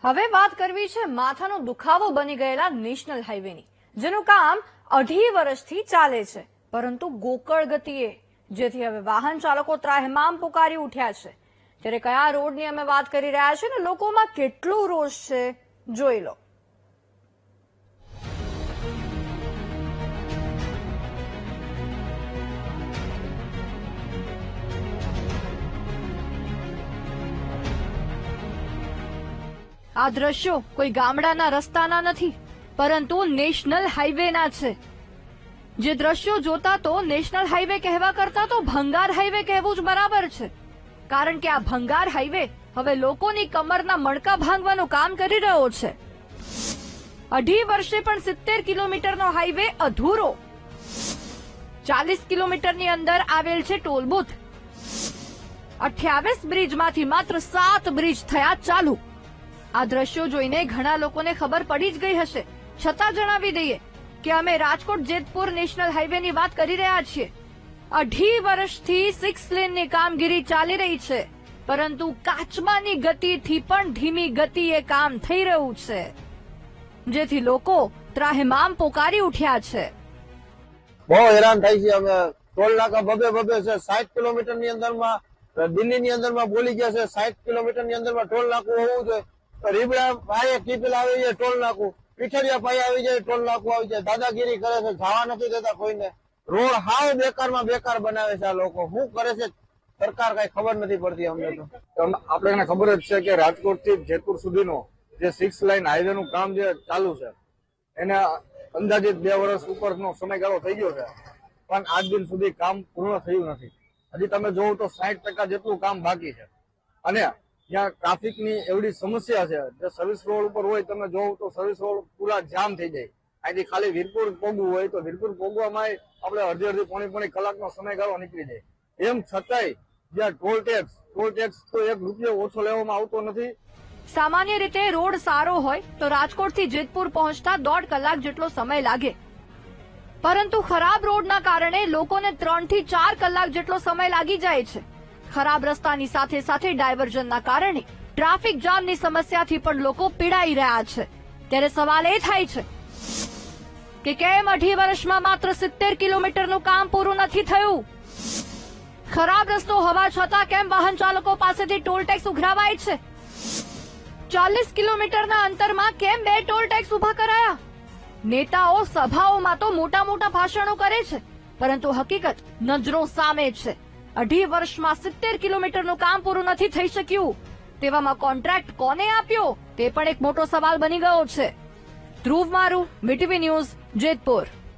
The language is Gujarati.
હવે વાત કરવી છે માથાનો દુખાવો બની ગયેલા નેશનલ હાઈવેની, જેનું કામ 2.5 વર્ષથી ચાલે છે, પરંતુ ગોકળ ગતિએ, જેથી હવે વાહન ચાલકો ત્રાહિમામ પુકારી ઉઠ્યા છે। ત્યારે કયા રોડની અમે વાત કરી રહ્યા છીએ ને લોકોમાં કેટલો રોષ છે, જોઈ લો। આ દ્રશ્યો કોઈ ગામડાના રસ્તાના નથી, પરંતુ નેશનલ હાઈવેના છે। જે દ્રશ્યો જોતા તો નેશનલ હાઈવે કહેવા કરતા તો ભંગાર હાઈવે કહેવું જ બરાબર છે, કારણ કે આ ભંગાર હાઈવે હવે લોકોની કમરના મણકા ભાંગવાનું કામ કરી રહ્યો છે। 2.5 વર્ષે પણ 70 કિલોમીટરનો હાઈવે અધૂરો, 40 કિલોમીટરની અંદર આવેલ છે ટોલ બૂથ, 28 બ્રિજમાંથી માત્ર 7 બ્રિજ થયા ચાલુ। આ દ્રશ્યો જોઈને ઘણા લોકોને ખબર પડી જ ગઈ હશે, છતાં જણાવી દઈએ કે અમે રાજકોટ જેતપુર નેશનલ હાઈવેની વાત કરી રહ્યા છીએ। 2.5 વર્ષથી 6 લેનની કામગીરી ચાલી રહી છે, પરંતુ કાચબાની ગતિથી પણ ધીમી ગતિએ કામ થઈ રહ્યું છે, જેથી લોકો ત્રાહિમામ પોકારી ઉઠ્યા છે। બહુ હેરાન થાય છે અમે। ટોલ નાકા બબે છે, 60 કિલોમીટરની અંદરમાં દિલ્હીની અંદરમાં બોલી ગયા છે, 60 કિલોમીટરની અંદરમાં ટોલ નાકું હોવું જોઈએ। રીબડા પાયે ટીપેલ આવી જાય ટોલ નાકું, પીઠડિયા પાયે આવી જાય ટોલ નાકું આવી જાય, દાદાગીરી કરે છે, જવા નથી દેતા કોઈને। રોડ હાવ બેકારમાં બેકાર બનાવે છે આ લોકો। શું કરે છે સરકાર કઈ ખબર નથી પડતી અમને તો। આપણે ખબર જ છે કે રાજકોટ થી જેતપુર સુધીનો જે 6 લાઇન હાઈવે નું કામ જે ચાલુ છે એને અંદાજિત 2 વર્ષ ઉપરનો સમયગાળો થઈ ગયો છે, પણ આજ દિન સુધી કામ પૂર્ણ થયું નથી। હજી તમે જોવો તો 60% જેટલું કામ બાકી છે, અને ત્યાં ટ્રાફિકની એવડી સમસ્યા છે। જે સર્વિસ રોડ ઉપર હોય તમે જોવો તો સર્વિસ રોડ પૂરા જામ થઈ જાય। અહીંથી ખાલી વીરપુર પોગવું હોય તો વીરપુર પોગવામાં આપણે અડધી પોણી કલાકનો સમયગાળો નીકળી જાય। એમ છતાંય જ્યાં ટોલ ટેક્સ તો 1 રૂપિયો ઓછો લેવામાં આવતો નથી। સામાન્ય રીતે રોડ સારો હોય તો રાજકોટથી જેતપુર પહોંચતા 1.5 કલાક જેટલો સમય લાગે, પરંતુ ખરાબ રોડના કારણે લોકોને 3 થી 4 કલાક જેટલો સમય લાગી જાય છે। ખરાબ રસ્તાની સાથે સાથે ડાયવર્ઝનના કારણે ટ્રાફિક જામની સમસ્યાથી પણ લોકો પીડાઈ રહ્યા છે। ત્યારે સવાલ એ થાય છે કે કેમ 2.5 વર્ષમાં માત્ર 70 કિલોમીટરનું કામ પૂરું નથી થયું? ખરાબ રસ્તો હોવા છતાં કેમ વાહન ચાલકો પાસેથી ટોલ ટેક્સ ઉઘરાવાય છે? 40 કિલોમીટરના અંતરમાં કેમ 2 ટોલ ટેક્સ ઉભા કરાયા? નેતાઓ સભાઓમાં તો મોટા ભાષણો કરે છે, પરંતુ હકીકત નજરો સામે છે। 2.5 વર્ષમાં 70 કિલોમીટરનું કામ પૂરું નથી થઈ શક્યું, તેવામાં કોન્ટ્રાક્ટ કોને આપ્યો તે પણ એક મોટો સવાલ બની ગયો છે। ધ્રુવ મારું, વીટીવી ન્યૂઝ, જેતપુર।